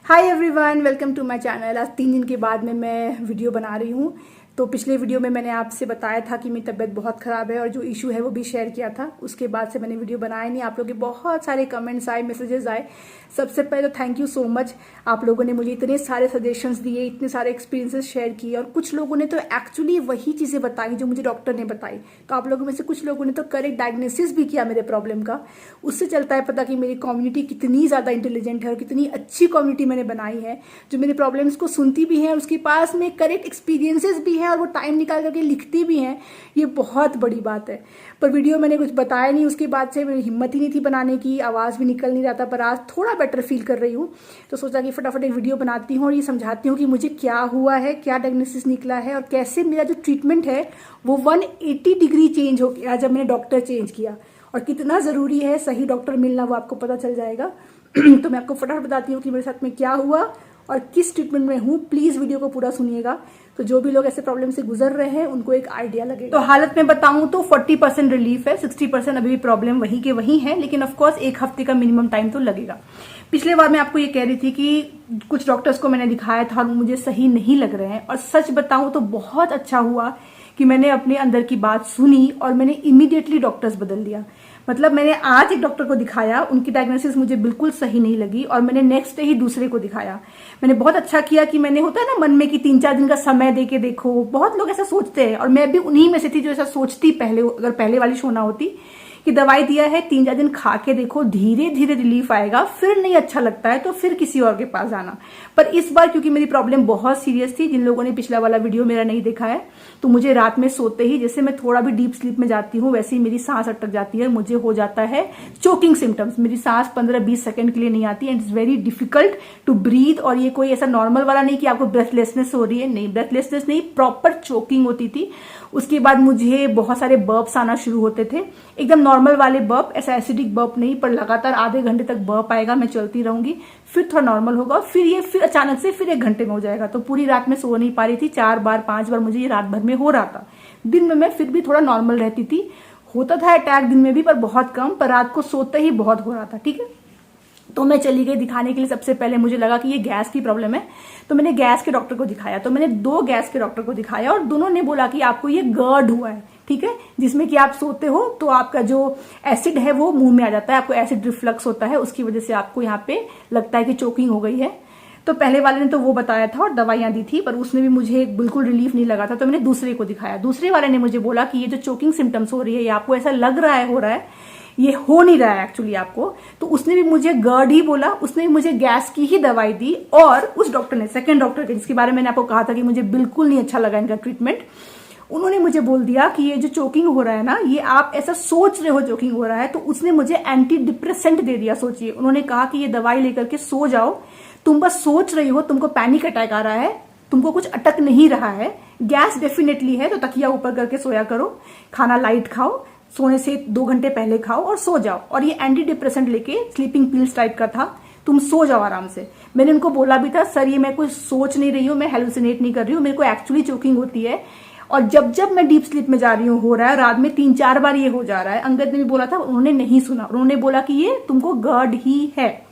Hi everyone, welcome to my channel. आज 3 दिन के बाद में मैं वीडियो बना रही हूँ। तो पिछले वीडियो में मैंने आपसे बताया था कि मेरी तबीयत बहुत ख़राब है और जो इशू है वो भी शेयर किया था। उसके बाद से मैंने वीडियो बनाया नहीं। आप लोगों के बहुत सारे कमेंट्स आए, मैसेजेस आए। सबसे पहले तो थैंक यू सो मच। आप लोगों ने मुझे इतने सारे सजेशंस दिए, इतने सारे एक्सपीरियंसेस शेयर किए और कुछ लोगों ने तो एक्चुअली वही चीज़ें बताई जो मुझे डॉक्टर ने बताई। तो आप लोगों में से कुछ लोगों ने तो करेक्ट डायग्नोसिस भी किया मेरे प्रॉब्लम का। उससे चलता है पता कि मेरी कम्युनिटी कितनी ज़्यादा इंटेलिजेंट है और कितनी अच्छी कम्युनिटी मैंने बनाई है जो मेरे प्रॉब्लम्स को सुनती भी है, उसके पास में करेक्ट एक्सपीरियंसेस भी हैं और वो टाइम निकाल करके लिखती भी हैं। ये बहुत बड़ी बात है। पर वीडियो मैंने कुछ बताया नहीं, उसके बाद से मेरी हिम्मत ही नहीं थी बनाने की, आवाज़ भी निकल नहीं रहा था। पर आज थोड़ा बेटर फील कर रही हूँ तो सोचा कि फटाफट एक वीडियो बनाती हूँ और ये समझाती हूँ कि मुझे क्या हुआ है, क्या डायग्नोसिस निकला है और कैसे मेरा जो ट्रीटमेंट है वो 180 डिग्री चेंज हो गया जब मैंने डॉक्टर चेंज किया। और कितना ज़रूरी है सही डॉक्टर मिलना, वो आपको पता चल जाएगा। तो मैं आपको फटाफट बताती हूँ कि मेरे साथ में क्या हुआ और किस ट्रीटमेंट में हूँ। प्लीज़ वीडियो को पूरा सुनिएगा, तो जो भी लोग ऐसे प्रॉब्लम से गुजर रहे हैं उनको एक आइडिया लगेगा। तो हालत में बताऊं तो 40% रिलीफ है, 60% अभी भी प्रॉब्लम वही के वही है, लेकिन ऑफ कोर्स 1 हफ्ते का मिनिमम टाइम तो लगेगा। पिछले बार मैं आपको ये कह रही थी कि कुछ डॉक्टर्स को मैंने दिखाया था और मुझे सही नहीं लग रहे हैं। और सच बताऊं तो बहुत अच्छा हुआ कि मैंने अपने अंदर की बात सुनी और मैंने इमीडिएटली डॉक्टर्स बदल दिया। मतलब मैंने आज एक डॉक्टर को दिखाया, उनकी डायग्नोसिस मुझे बिल्कुल सही नहीं लगी और मैंने नेक्स्ट डे ही दूसरे को दिखाया। मैंने बहुत अच्छा किया कि मैंने, होता है ना मन में कि 3-4 दिन का समय दे के देखो। बहुत लोग ऐसा सोचते हैं और मैं भी उन्हीं में से थी जो ऐसा सोचती पहले, अगर पहले वाली शोना होती कि दवाई दिया है 3-4 दिन खा के देखो, धीरे धीरे रिलीफ आएगा, फिर नहीं अच्छा लगता है तो फिर किसी और के पास जाना। पर इस बार क्योंकि मेरी प्रॉब्लम बहुत सीरियस थी, जिन लोगों ने पिछला वाला वीडियो मेरा नहीं देखा है, तो मुझे रात में सोते ही, जैसे मैं थोड़ा भी डीप स्लीप में जाती हूँ वैसे ही मेरी सांस अटक जाती है, मुझे हो जाता है चोकिंग सिम्टम्स। मेरी सांस 15-20 सेकंड के लिए नहीं आती and it's very difficult to breathe. और ये कोई ऐसा नॉर्मल वाला नहीं कि आपको ब्रेथलेसनेस हो रही है, नहीं, ब्रेथलेसनेस नहीं, प्रॉपर चोकिंग होती थी। उसके बाद मुझे बहुत सारे बर्प्स आना शुरू होते थे, एकदम नॉर्मल वाले बर्प, ऐसा एसिडिक बर्प नहीं, पर लगातार आधे घंटे तक बर्प आएगा, मैं चलती रहूंगी, फिर थोड़ा नॉर्मल होगा, फिर अचानक से फिर 1 घंटे में हो जाएगा। तो पूरी रात में सो नहीं पा रही थी, 4 बार 5 बार मुझे ये रात भर में हो रहा था। दिन में मैं फिर भी थोड़ा नॉर्मल रहती थी, होता था अटैक दिन में भी पर बहुत कम, पर रात को सोते ही बहुत हो रहा था। ठीक है, तो मैं चली गई दिखाने के लिए। सबसे पहले मुझे लगा कि ये गैस की प्रॉब्लम है, तो मैंने गैस के डॉक्टर को दिखाया। तो मैंने 2 गैस के डॉक्टर को दिखाया और दोनों ने बोला कि आपको ये GERD हुआ है, ठीक है, जिसमें कि आप सोते हो तो आपका जो एसिड है वो मुंह में आ जाता है, आपको एसिड रिफ्लक्स होता है, उसकी वजह से आपको यहाँ पे लगता है कि चोकिंग हो गई है। तो पहले वाले ने तो वो बताया था और दवाइयां दी थी, पर उसमें भी मुझे बिल्कुल रिलीफ नहीं लगा था। तो मैंने दूसरे को दिखाया। दूसरे वाले ने मुझे बोला कि ये जो चोकिंग सिम्टम्स हो रही है, ये आपको ऐसा लग रहा है हो रहा है, ये हो नहीं रहा है एक्चुअली आपको। तो उसने भी मुझे GERD ही बोला, उसने भी मुझे गैस की ही दवाई दी। और उस डॉक्टर ने, सेकंड डॉक्टर के, जिसके बारे में मैंने आपको कहा था कि मुझे बिल्कुल नहीं अच्छा लगा इनका ट्रीटमेंट, उन्होंने मुझे बोल दिया कि ये जो चोकिंग हो रहा है ना, ये आप ऐसा सोच रहे हो चोकिंग हो रहा है। तो उसने मुझे एंटी डिप्रेसेंट दे दिया। सोचिए, उन्होंने कहा कि ये दवाई लेकर के सो जाओ, तुम बस सोच रही हो, तुमको पैनिक अटैक आ रहा है, तुमको कुछ अटक नहीं रहा है, गैस डेफिनेटली है, तो तकिया ऊपर करके सोया करो, खाना लाइट खाओ, सोने से 2 घंटे पहले खाओ और सो जाओ। और ये एंटी डिप्रेसेंट लेके, स्लीपिंग पिल्स टाइप का था, तुम सो जाओ आराम से। मैंने उनको बोला भी था, सर ये मैं कुछ सोच नहीं रही हूँ, मैं हेलुसिनेट नहीं कर रही हूँ, मेरे को एक्चुअली चोकिंग होती है और जब जब मैं डीप स्लीप में जा रही हूँ हो रहा है, रात में 3-4 बार ये हो जा रहा है। अंगद ने भी बोला था, उन्होंने नहीं सुना, उन्होंने बोला कि ये तुमको GERD ही है।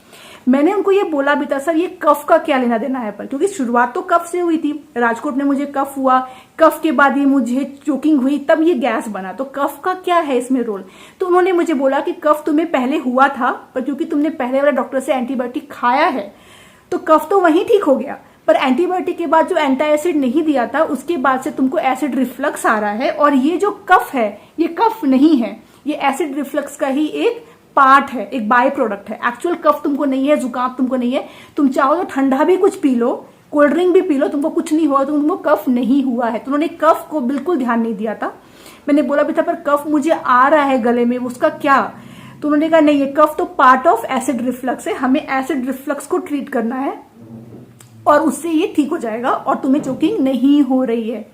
मैंने उनको ये बोला भी था, सर ये कफ का क्या लेना देना है, पर क्योंकि शुरुआत तो कफ से हुई थी, राजकोट में मुझे कफ हुआ, कफ के बाद ये मुझे चोकिंग हुई, तब ये गैस बना, तो कफ का क्या है इसमें रोल। तो उन्होंने मुझे बोला कि कफ तुम्हें पहले हुआ था, पर क्योंकि तुमने पहले वाले डॉक्टर से एंटीबायोटिक खाया है तो कफ तो वहीं ठीक हो गया, पर एंटीबायोटिक के बाद जो एंटी एसिड नहीं दिया था उसके बाद से तुमको एसिड रिफ्लक्स आ रहा है। और ये जो कफ है ये कफ नहीं है, ये एसिड रिफ्लक्स का ही एक पार्ट है, एक बाय प्रोडक्ट है। एक्चुअल कफ तुमको नहीं है, जुकाम तुमको नहीं है। तुम चाहो तो ठंडा भी कुछ पी लो, कोल्ड ड्रिंक भी पी लो, तुमको कुछ नहीं हुआ, तुमको कफ नहीं हुआ है। तो उन्होंने कफ को बिल्कुल ध्यान नहीं दिया था। मैंने बोला भी था, पर कफ मुझे आ रहा है गले में, उसका क्या। तो उन्होंने कहा नहीं, ये कफ तो पार्ट ऑफ एसिड रिफ्लक्स है, हमें एसिड रिफ्लक्स को ट्रीट करना है और उससे ये ठीक हो जाएगा और तुम्हें चोकिंग नहीं हो रही है।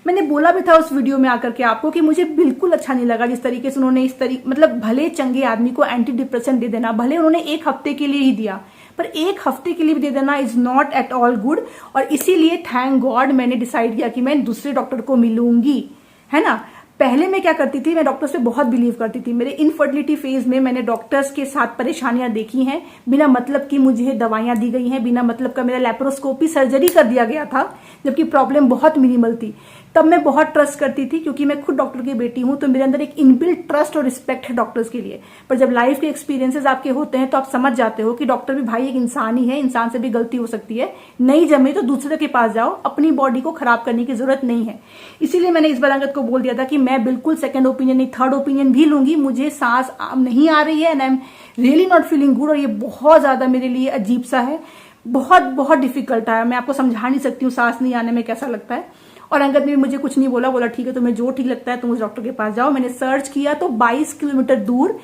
मैंने बोला भी था उस वीडियो में आकर के आपको कि मुझे बिल्कुल अच्छा नहीं लगा जिस तरीके से उन्होंने इस तरीके, मतलब भले चंगे आदमी को एंटी डिप्रेसेंट दे देना, भले उन्होंने 1 हफ्ते के लिए ही दिया, पर 1 हफ्ते के लिए भी दे देना is not at all good. और इसीलिए थैंक गॉड मैंने डिसाइड किया कि मैं दूसरे डॉक्टर को मिलूंगी, है ना। पहले मैं क्या करती थी, मैं डॉक्टर्स पे बहुत बिलीव करती थी। मेरे इनफर्टिलिटी फेज में मैंने डॉक्टर्स के साथ परेशानियां देखी हैं, बिना मतलब की मुझे दवाइयां दी गई हैं, बिना मतलब का मेरा लैप्रोस्कोपी सर्जरी कर दिया गया था, जबकि प्रॉब्लम बहुत मिनिमल थी। तब मैं बहुत ट्रस्ट करती थी, क्योंकि मैं खुद डॉक्टर की बेटी हूं, तो मेरे अंदर एक इनबिल्ट ट्रस्ट और रिस्पेक्ट है डॉक्टर्स के लिए। पर जब लाइफ के एक्सपीरियंसेस आपके होते हैं तो आप समझ जाते हो कि डॉक्टर भी भाई एक इंसान ही है, इंसान से भी गलती हो सकती है। नहीं जमे तो दूसरे के पास जाओ, अपनी बॉडी को खराब करने की जरूरत नहीं है। इसीलिए मैंने इस बार अंगद को बोल दिया था कि मैं बिल्कुल सेकंड ओपिनियन नहीं, थर्ड ओपिनियन भी लूंगी। मुझे सांस नहीं आ रही है and I am really not feeling good, और ये बहुत ज्यादा मेरे लिए अजीब सा है, बहुत बहुत डिफिकल्ट है। मैं आपको समझा नहीं सकती हूँ सांस नहीं आने में कैसा लगता है। और अंगद ने भी मुझे कुछ नहीं बोला, बोला ठीक है तुम्हें जो ठीक लगता है तुम उस डॉक्टर के पास जाओ। मैंने सर्च किया तो 22 किलोमीटर दूर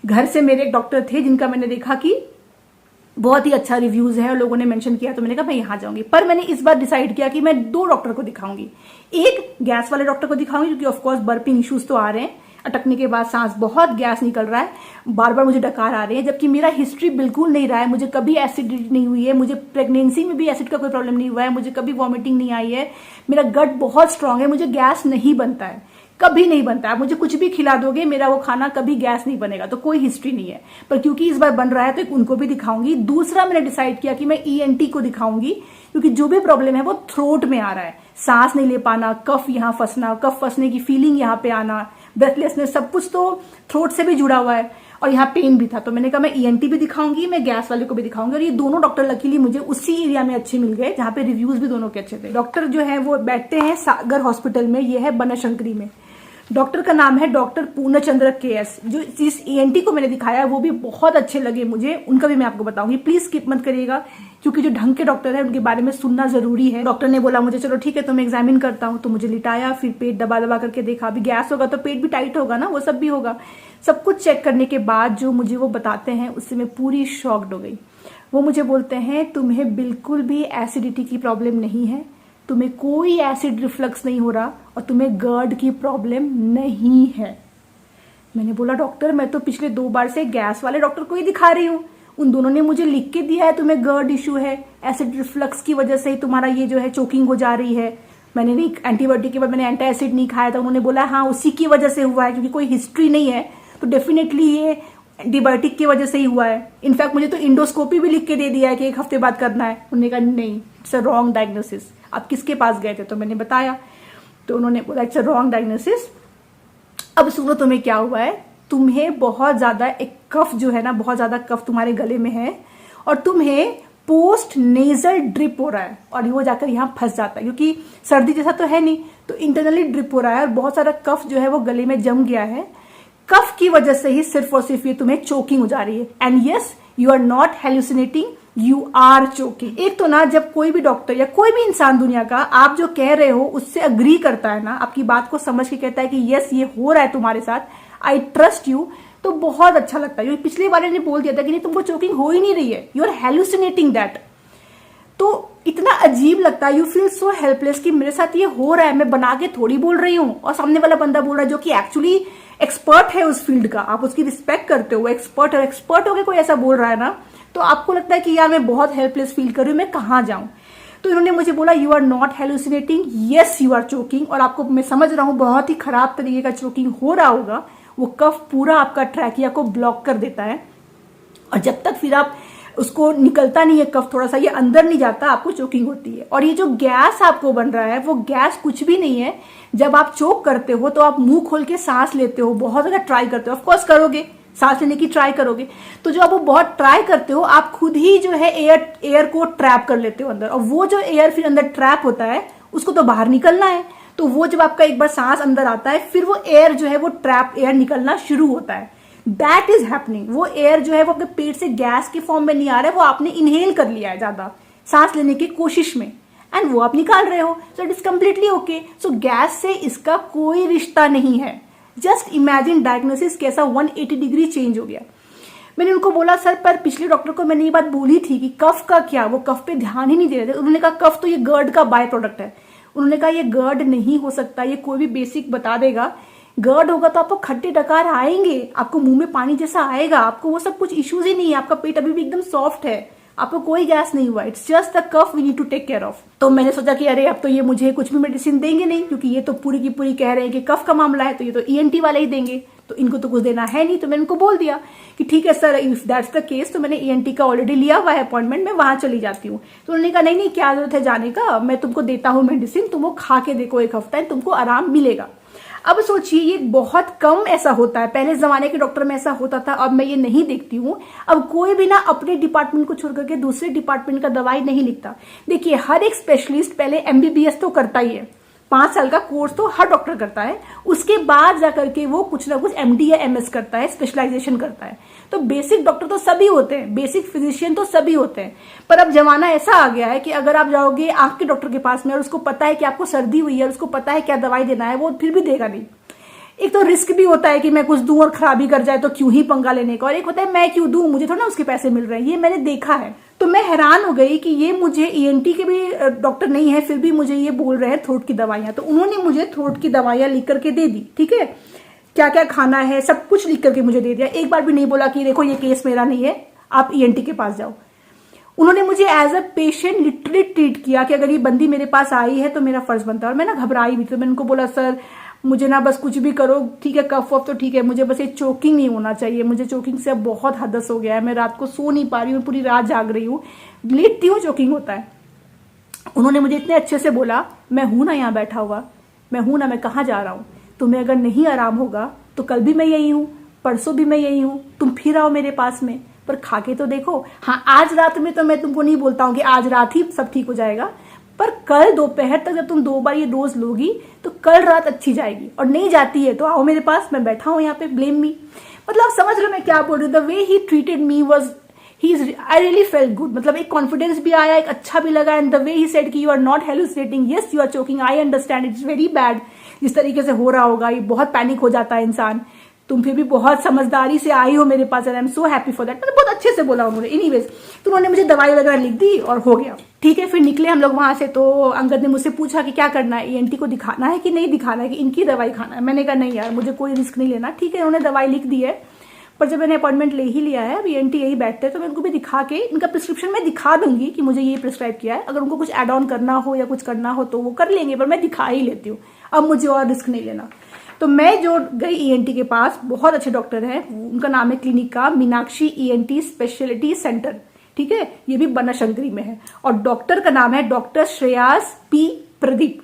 घर से मेरे एक डॉक्टर थे, जिनका मैंने देखा कि बहुत ही अच्छा रिव्यूज है और लोगों ने मेंशन किया, तो मैंने कहा मैं यहां जाऊंगी। पर मैंने इस बार डिसाइड किया कि मैं 2 डॉक्टर को दिखाऊंगी। एक गैस वाले डॉक्टर को दिखाऊंगी, क्योंकि ऑफकोर्स बर्पिंग इश्यूज तो आ रहे हैं, अटकने के बाद सांस बहुत गैस निकल रहा है, बार बार मुझे डकार आ रहे हैं, जबकि मेरा हिस्ट्री बिल्कुल नहीं रहा है, मुझे कभी एसिडिटी नहीं हुई है, मुझे प्रेगनेंसी में भी एसिड का कोई प्रॉब्लम नहीं हुआ है, मुझे कभी वॉमिटिंग नहीं आई है, मेरा गट बहुत स्ट्रांग है, मुझे गैस नहीं बनता है, कभी नहीं बनता। आप मुझे कुछ भी खिला दोगे, मेरा वो खाना कभी गैस नहीं बनेगा, तो कोई हिस्ट्री नहीं है। पर क्योंकि इस बार बन रहा है तो उनको भी दिखाऊंगी। दूसरा मैंने डिसाइड किया कि मैं ईएनटी को दिखाऊंगी, क्योंकि जो भी प्रॉब्लम है वो थ्रोट में आ रहा है, सांस नहीं ले पाना, कफ यहाँ फंसना, कफ फंसने की फीलिंग यहाँ पे आना, ब्रेथलेसनेस, सब कुछ तो थ्रोट से भी जुड़ा हुआ है, और यहाँ पेन भी था। तो मैंने कहा मैं ईएनटी भी दिखाऊंगी, मैं गैस वाले को भी दिखाऊंगी। और ये दोनों डॉक्टर लकीली मुझे उसी एरिया में अच्छे मिल गए, जहाँ पे रिव्यूज भी दोनों के अच्छे थे। डॉक्टर जो है वो बैठते हैं सागर हॉस्पिटल में, ये है बनशंकरी में। डॉक्टर का नाम है डॉक्टर पूर्णचंद्र KS। जो इस ईएनटी को मैंने दिखाया वो भी बहुत अच्छे लगे मुझे, उनका भी मैं आपको बताऊंगी, प्लीज स्किप मत करिएगा, क्योंकि जो ढंग के डॉक्टर है उनके बारे में सुनना जरूरी है। डॉक्टर ने बोला मुझे चलो ठीक है तो मैं एग्जामिन करता हूँ, तो मुझे लिटाया, फिर पेट दबा दबा करके देखा। अभी गैस होगा तो पेट भी टाइट होगा ना, वो सब भी होगा। सब कुछ चेक करने के बाद जो मुझे वो बताते हैं उससे मैं पूरी शॉक्ड हो गई। वो मुझे बोलते हैं तुम्हें बिल्कुल भी एसिडिटी की प्रॉब्लम नहीं है, तुम्हें कोई एसिड रिफ्लक्स नहीं हो रहा, और तुम्हें गर्ड की प्रॉब्लम नहीं है। मैंने बोला डॉक्टर मैं तो पिछले 2 बार से गैस वाले डॉक्टर को ही दिखा रही हूँ, उन दोनों ने मुझे लिख के दिया है तुम्हें गर्ड इशू है, एसिड रिफ्लक्स की वजह से ही तुम्हारा ये जो है चोकिंग हो जा रही है। मैंने नहीं, एंटीबायोटिक के बाद मैंने एंटी एसिड नहीं खाया था, उन्होंने बोला हाँ उसी की वजह से हुआ है, क्योंकि कोई हिस्ट्री नहीं है तो डेफिनेटली ये एंटीबायोटिक की वजह से ही हुआ है। इनफैक्ट मुझे तो इंडोस्कोपी भी लिख के दे दिया है कि 1 हफ्ते बाद करना है। उन्होंने कहा नहीं, इट्स अ रॉन्ग डायग्नोसिस। आप किसके पास गए थे? तो मैंने बताया, तो उन्होंने बोला इट्स अ रॉन्ग डायग्नोसिस। अब सुनो तुम्हें क्या हुआ है, तुम्हें बहुत ज्यादा एक कफ जो है ना, बहुत ज्यादा कफ तुम्हारे गले में है, और तुम्हें पोस्ट नेजल ड्रिप हो रहा है, और वो जाकर यहाँ फंस जाता है, क्योंकि सर्दी जैसा तो है नहीं, तो इंटरनली ड्रिप हो रहा है, और बहुत सारा कफ जो है वो गले में जम गया है। कफ की वजह से ही सिर्फ और सिर्फ ये तुम्हें चोकिंग हो जा रही है। And yes, you are not hallucinating, you are choking. एक तो ना जब कोई भी डॉक्टर या कोई भी इंसान दुनिया का आप जो कह रहे हो उससे अग्री करता है ना, आपकी बात को समझ के कहता है कि यस ये हो रहा है तुम्हारे साथ, आई ट्रस्ट यू, तो बहुत अच्छा लगता है। पिछली बार ने बोल दिया था कि नहीं तुमको चोकिंग हो ही नहीं रही है, यू आर हेलुसिनेटिंग दैट, तो इतना अजीब लगता है, यू फील सो हेल्पलेस कि मेरे साथ ये हो रहा है, मैं बना के थोड़ी बोल रही हूँ, और सामने वाला बंदा बोल रहा है जो कि एक्चुअली एक्सपर्ट है उस फील्ड का, आप उसकी रिस्पेक्ट करते हो, एक्सपर्ट है, एक्सपर्ट होकर कोई ऐसा बोल रहा है ना, तो आपको लगता है कि यार मैं बहुत हेल्पलेस फील कर रही हूँ, मैं कहाँ जाऊं। तो इन्होंने मुझे बोला you are not hallucinating, yes you are choking, और आपको मैं समझ रहा हूँ बहुत ही खराब तरीके का चोकिंग हो रहा होगा, वो कफ पूरा आपका ट्रैकिया को ब्लॉक कर देता है, और जब तक फिर आप उसको निकलता नहीं है कफ, थोड़ा सा ये अंदर नहीं जाता, आपको चोकिंग होती है। और ये जो गैस आपको बन रहा है वो गैस कुछ भी नहीं है। जब आप चोक करते हो तो आप मुंह खोल के सांस लेते हो, बहुत ज्यादा ट्राई करते हो, ऑफकोर्स करोगे, सांस लेने की ट्राई करोगे, तो जो आप वो बहुत ट्राई करते हो आप खुद ही जो है एयर को ट्रैप कर लेते हो अंदर, और वो जो एयर फिर अंदर ट्रैप होता है उसको तो बाहर निकलना है। तो वो जब आपका एक बार सांस अंदर आता है फिर वो एयर जो है वो ट्रैप एयर निकलना शुरू होता है, दैट इज हैपनिंग। वो एयर जो है वो अपने पेट से गैस के फॉर्म में नहीं आ रहा है, वो आपने इनहेल कर लिया है ज्यादा सांस लेने की कोशिश में, एंड वो आप निकाल रहे हो, so it is completely okay. So gas से इसका कोई रिश्ता नहीं है। जस्ट इमेजिन डायग्नोसिस कैसा 180 डिग्री चेंज हो गया। मैंने उनको बोला सर पर पिछले डॉक्टर को मैंने ये बात बोली थी कि कफ का क्या, वो कफ पे ध्यान ही नहीं दे रहे थे। उन्होंने कहा कफ तो ये गर्ड का बाय प्रोडक्ट है। उन्होंने कहा ये गर्ड नहीं हो सकता, ये कोई भी बेसिक बता देगा, गर्ड होगा तो आपको खट्टे डकार आएंगे, आपको मुंह में पानी जैसा आएगा, आपको वो सब कुछ इश्यूज ही नहीं है, आपका पेट अभी भी एकदम सॉफ्ट है, आपको कोई गैस नहीं हुआ, it's just the cough we need to take care of. तो मैंने सोचा कि अरे अब तो ये मुझे कुछ भी मेडिसिन देंगे नहीं, क्योंकि ये तो पूरी की पूरी कह रहे हैं कि कफ का मामला है, तो ये तो ईएनटी वाले ही देंगे, तो इनको तो कुछ देना है नहीं। तो मैंने उनको बोल दिया कि ठीक है sir, if that's the case, तो मैंने ईएनटी का ऑलरेडी लिया हुआ है अपॉइंटमेंट, मैं वहां चली जाती हूँ। तो उन्होंने कहा नहीं नहीं, क्या जरूरत है जाने का, मैं तुमको देता हूँ मेडिसिन, तुम वो खा के देखो, 1 हफ्ता तुमको आराम मिलेगा। अब सोचिए, ये बहुत कम ऐसा होता है, पहले जमाने के डॉक्टर में ऐसा होता था, अब मैं ये नहीं देखती हूँ। अब कोई भी ना अपने डिपार्टमेंट को छोड़ करके दूसरे डिपार्टमेंट का दवाई नहीं लिखता। देखिए, हर एक स्पेशलिस्ट पहले एमबीबीएस तो करता ही है, 5 साल का कोर्स तो हर डॉक्टर करता है, उसके बाद जाकर के वो कुछ ना कुछ एमडी या एमएस करता है, स्पेशलाइजेशन करता है। तो बेसिक डॉक्टर तो सभी होते हैं, बेसिक फिजिशियन तो सभी होते हैं। पर अब जमाना ऐसा आ गया है कि अगर आप जाओगे आंख के डॉक्टर के पास में और उसको पता है कि आपको सर्दी हुई है, उसको पता है क्या दवाई देना है, वो फिर भी देगा नहीं। एक तो रिस्क भी होता है कि मैं कुछ दूं और खराबी कर जाए तो क्यों ही पंगा लेने का, और एक होता है मैं क्यों दूं, मुझे थोड़ा ना उसके पैसे मिल रहे हैं। ये मैंने देखा है। तो मैं हैरान हो गई कि ये मुझे ईएनटी के भी डॉक्टर नहीं है, फिर भी मुझे ये बोल रहे हैं थ्रोट की दवाइयां। तो उन्होंने मुझे थ्रोट की दवाइयां लिख करके दे दी, ठीक है, क्या क्या खाना है सब कुछ लिख करके मुझे दे दिया। एक बार भी नहीं बोला कि देखो ये केस मेरा नहीं है, आप ईएनटी के पास जाओ। उन्होंने मुझे as a patient literally treat किया कि अगर ये बंदी मेरे पास आई है तो मेरा फर्ज बनता है। और मैं ना घबराई भी, तो मैंने उनको बोला सर मुझे ना बस कुछ भी करो, ठीक है, कफ वफ तो ठीक है, मुझे बस ये चोकिंग नहीं होना चाहिए, मुझे चोकिंग से अब बहुत हदस हो गया है, मैं रात को सो नहीं पा रही हूँ, पूरी रात जाग रही हूँ, लेटती हूँ चोकिंग होता है। उन्होंने मुझे इतने अच्छे से बोला, मैं हूं ना यहाँ बैठा हुआ, मैं हूं ना, मैं कहाँ जा रहा हूँ, तुम्हें अगर नहीं आराम होगा तो कल भी मैं यही हूँ, परसों भी मैं यही हूँ, तुम फिर आओ मेरे पास में, पर खा के तो देखो। हाँ, आज रात में तो मैं तुमको नहीं बोलता हूँ कि आज रात ही सब ठीक हो जाएगा, पर कल दोपहर तक जब तुम 2 बार ये डोज लोगी तो कल रात अच्छी जाएगी, और नहीं जाती है तो आओ मेरे पास, मैं बैठा हूँ यहाँ पे, ब्लेम मी। मतलब समझ रहे हो मैं क्या बोल रही हूँ। The way he treated me was, I really felt good. मतलब एक कॉन्फिडेंस भी आया, एक अच्छा भी लगा। And the way he said कि you are not hallucinating, yes you are choking, I understand, it's very bad, जिस तरीके से हो रहा होगा, ये बहुत पैनिक हो जाता है इंसान, तुम फिर भी बहुत समझदारी से आई हो मेरे पास, and I am so happy for that. मतलब बहुत अच्छे से बोला उन्होंने। एनीवेज, तो उन्होंने मुझे दवाई वगैरह लिख दी और हो गया, ठीक है। फिर निकले हम लोग वहां से, तो अंगद ने मुझसे पूछा कि क्या करना है, ईएनटी को दिखाना है कि नहीं दिखाना है, कि इनकी दवाई खाना है। मैंने कहा नहीं यार, मुझे कोई रिस्क नहीं लेना, ठीक है। उन्होंने दवाई लिख दी है, पर जब मैंने अपॉइंटमेंट ले ही लिया है, अब ईएनटी यही बैठते हैं, तो मैं उनको भी दिखा के, इनका प्रिस्क्रिप्शन मैं दिखा दूंगी कि मुझे ये प्रिस्क्राइब किया है, अगर उनको कुछ एड ऑन करना हो या कुछ करना हो तो वो कर लेंगे, पर मैं दिखा ही लेती हूँ, अब मुझे और रिस्क नहीं लेना। तो मैं जो गई ईएनटी के पास, बहुत अच्छे डॉक्टर हैं, उनका नाम है क्लिनिक का मीनाक्षी ईएनटी स्पेशलिटी सेंटर, ठीक है, ये भी बनशंकरी में है, और डॉक्टर का नाम है डॉक्टर श्रेयास पी प्रदीप।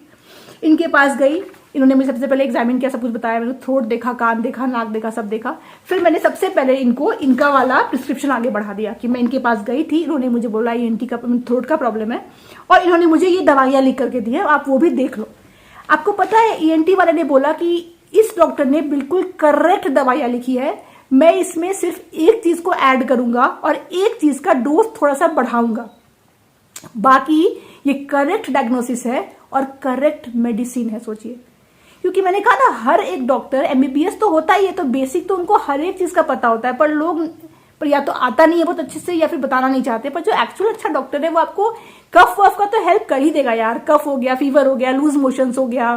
इनके पास गई, इन्होंने मुझे सबसे पहले एग्जामिन किया, सब कुछ बताया, मैंने थ्रोट देखा, कान देखा, नाक देखा, सब देखा। फिर मैंने सबसे पहले इनको इनका वाला प्रिस्क्रिप्शन आगे बढ़ा दिया कि मैं इनके पास गई थी, इन्होंने मुझे बोला ईएनटी का थ्रोट का प्रॉब्लम है, और इन्होंने मुझे ये दवाइयां लिख करके दी है, आप वो भी देख लो। आपको पता है, ईएनटी वाले ने बोला कि इस डॉक्टर ने बिल्कुल करेक्ट दवाइयां लिखी है, मैं इसमें सिर्फ एक चीज को ऐड करूंगा और एक चीज का डोज थोड़ा सा बढ़ाऊंगा, बाकी ये करेक्ट डायग्नोसिस है और करेक्ट मेडिसिन है। सोचिए, क्योंकि मैंने कहा ना, हर एक डॉक्टर एमबीबीएस तो होता ही है, तो बेसिक तो उनको हर एक चीज का पता होता है, पर लोग पर या तो आता नहीं है बहुत अच्छे से, या फिर बताना नहीं चाहते। पर जो एक्चुअल अच्छा डॉक्टर है वो आपको कफ वफ का तो हेल्प कर ही देगा यार, कफ हो गया, फीवर हो गया, लूज मोशंस हो गया,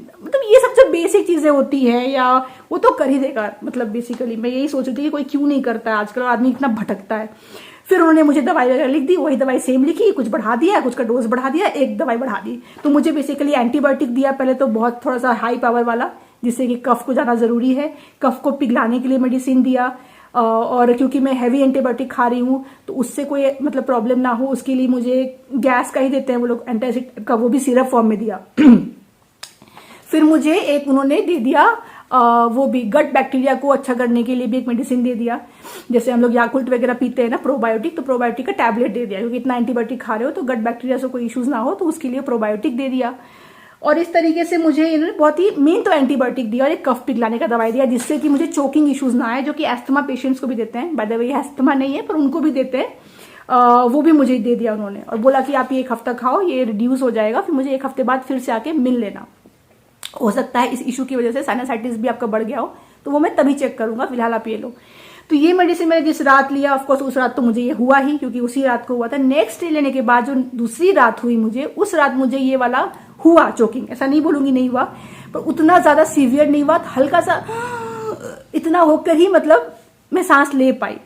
मतलब ये सब जो बेसिक चीजें होती हैं या वो तो कर ही देगा। मतलब बेसिकली मैं यही सोच रही थी कि कोई क्यों नहीं करता है, आजकल आदमी इतना भटकता है। फिर उन्होंने मुझे दवाई वगैरह लिख दी, वही दवाई सेम लिखी, कुछ बढ़ा दिया, कुछ का डोज बढ़ा दिया, एक दवाई बढ़ा दी। तो मुझे बेसिकली एंटीबायोटिक दिया पहले, तो बहुत थोड़ा सा हाई पावर वाला, जिससे कि कफ को जाना जरूरी है, कफ को पिघलाने के लिए मेडिसिन दिया, और क्योंकि मैं हैवी एंटीबायोटिक खा रही हूँ तो उससे कोई मतलब प्रॉब्लम ना हो, उसके लिए मुझे गैस का ही देते हैं वो लोग, एंटासिड का, वो भी सिरप फॉर्म में दिया। फिर मुझे एक उन्होंने दे दिया, वो भी गट बैक्टीरिया को अच्छा करने के लिए भी एक मेडिसिन दे दिया। जैसे हम लोग याकुल्ट वगैरह पीते हैं ना प्रोबायोटिक, तो प्रोबायोटिक का टैबलेट दे दिया, क्योंकि इतना एंटीबायोटिक खा रहे हो तो गट बैक्टीरिया से कोई इश्यूज ना हो, तो उसके लिए प्रोबायोटिक दे दिया। और इस तरीके से मुझे इन्होंने बहुत ही मेन तो एंटीबायोटिक दिया और एक कफ पिघलाने का दवाई दिया, जिससे कि मुझे चोकिंग इश्यूज ना आए, जो कि एस्थमा पेशेंट्स को भी देते हैं। बाय द वे एस्थमा नहीं है पर उनको भी देते हैं, वो भी मुझे दे दिया उन्होंने, और बोला कि आप ये 1 हफ्ता खाओ, ये रिड्यूस हो जाएगा, फिर मुझे 1 हफ्ते बाद फिर से आके मिल लेना। हो सकता है इस इशू की वजह से साइनसाइटिस भी आपका बढ़ गया हो, तो वो मैं तभी चेक करूंगा, फिलहाल आप ये लो। तो ये मेडिसिन मैंने जिस रात लिया, ऑफकोर्स उस रात तो मुझे ये हुआ ही, क्योंकि उसी रात को हुआ था। नेक्स्ट डे लेने के बाद जो दूसरी रात हुई मुझे, उस रात मुझे ये वाला हुआ चोकिंग, ऐसा नहीं बोलूंगी नहीं हुआ, पर उतना ज्यादा सीवियर नहीं हुआ, हल्का सा इतना होकर ही मतलब मैं सांस ले पाई।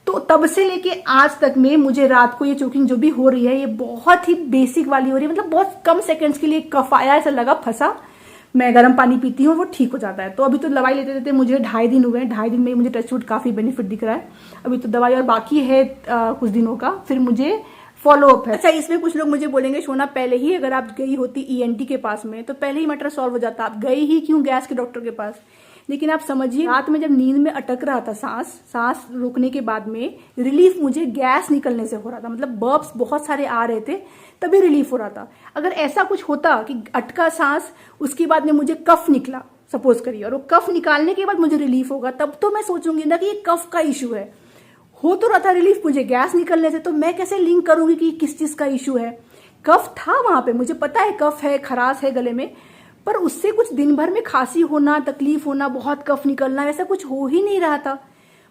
तो तब से लेके आज तक में मुझे रात को ये चोकिंग जो भी हो रही है ये बहुत ही बेसिक वाली हो रही है, मतलब बहुत कम सेकंड्स के लिए कफ आया, ऐसा लगा फंसा, मैं गर्म पानी पीती हूँ वो ठीक हो जाता है। तो अभी तो दवाई लेते लेते मुझे 2.5 दिन हुए हैं, 2.5 दिन में मुझे टचवुड काफ़ी बेनिफिट दिख रहा है। अभी तो दवाई और बाकी है कुछ दिनों का, फिर मुझे फॉलो अप है। अच्छा, इसमें कुछ लोग मुझे बोलेंगे शोना पहले ही अगर आप गई होती ENT के पास में तो पहले ही मैटर सॉल्व हो जाता, आप गई ही क्यों गैस के डॉक्टर के पास। लेकिन आप समझिए, रात में जब नींद में अटक रहा था, सांस रोकने के बाद में रिलीफ मुझे गैस निकलने से हो रहा था, मतलब बर्ब्स बहुत सारे आ रहे थे तभी रिलीफ हो रहा था। अगर ऐसा कुछ होता कि अटका सांस उसके बाद में मुझे कफ निकला सपोज करिए, और वो कफ निकालने के बाद मुझे रिलीफ होगा, तब तो मैं सोचूंगी ना कि ये कफ का इशू है। हो तो रहा था रिलीफ मुझे गैस निकलने से, तो मैं कैसे लिंक करूंगी कि किस चीज का इशू है। कफ था वहां पे, मुझे पता है कफ है, खराश है गले में, पर उससे कुछ दिन भर में खांसी होना, तकलीफ होना, बहुत कफ निकलना, ऐसा कुछ हो ही नहीं रहा था।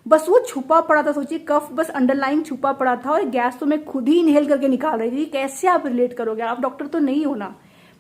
बस वो छुपा पड़ा था, सोचिए कफ बस अंडरलाइन छुपा पड़ा था, और गैस तो मैं खुद ही इनहेल करके निकाल रही थी। कैसे आप रिलेट करोगे, आप डॉक्टर तो नहीं होना।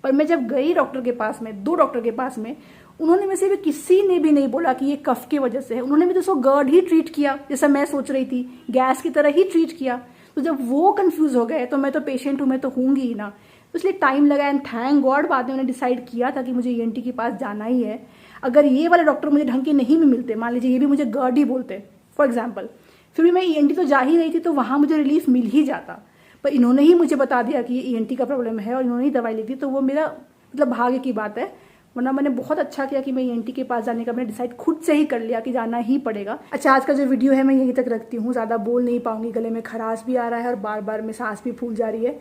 पर मैं जब गई डॉक्टर के पास में, 2 डॉक्टर के पास में, उन्होंने में से भी किसी ने भी नहीं बोला कि ये कफ की वजह से है। उन्होंने भी तो उसको गर्ड ही ट्रीट किया जैसा मैं सोच रही थी, गैस की तरह ही ट्रीट किया। तो जब वो कंफ्यूज हो गए तो मैं तो पेशेंट हूं, मैं तो होंगी ही ना। तो इसलिए टाइम लगा, एंड थैंक गॉड बाद में उन्होंने डिसाइड किया था कि मुझे ENT के पास जाना ही है। अगर ये वाले डॉक्टर मुझे ढंग के नहीं भी मिलते, मान लीजिए ये भी मुझे गर्ड ही बोलते फॉर एग्जाम्पल, फिर भी मैं ENT तो जा ही रही थी, तो वहां मुझे रिलीफ मिल ही जाता। पर इन्होंने ही मुझे बता दिया कि ये ENT का प्रॉब्लम है और इन्होंने ही दवाई ली थी, तो वो मेरा मतलब भाग्य की बात है। वरना मैंने बहुत अच्छा किया कि मैं ENT के पास जाने का मैंने डिसाइड खुद से ही कर लिया कि जाना ही पड़ेगा। अच्छा, आज का जो वीडियो है मैं यहीं तक रखती हूँ, ज़्यादा बोल नहीं पाऊंगी, गले में खराश भी आ रहा है और बार बार में सांस भी फूल जा रही है,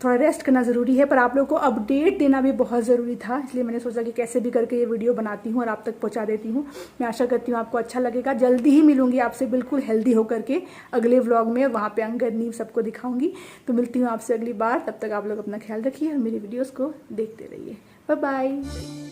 थोड़ा रेस्ट करना ज़रूरी है। पर आप लोगों को अपडेट देना भी बहुत ज़रूरी था, इसलिए मैंने सोचा कि कैसे भी करके ये वीडियो बनाती हूँ और आप तक पहुँचा देती हूँ। मैं आशा करती हूँ आपको अच्छा लगेगा। जल्दी ही मिलूंगी आपसे बिल्कुल हेल्दी होकर के अगले व्लॉग में, वहाँ पे अंगद नींव सबको दिखाऊंगी। तो मिलती हूँ आपसे अगली बार, तब तक आप लोग अपना ख्याल रखिए और मेरी वीडियोज़ को देखते रहिए। Bye bye.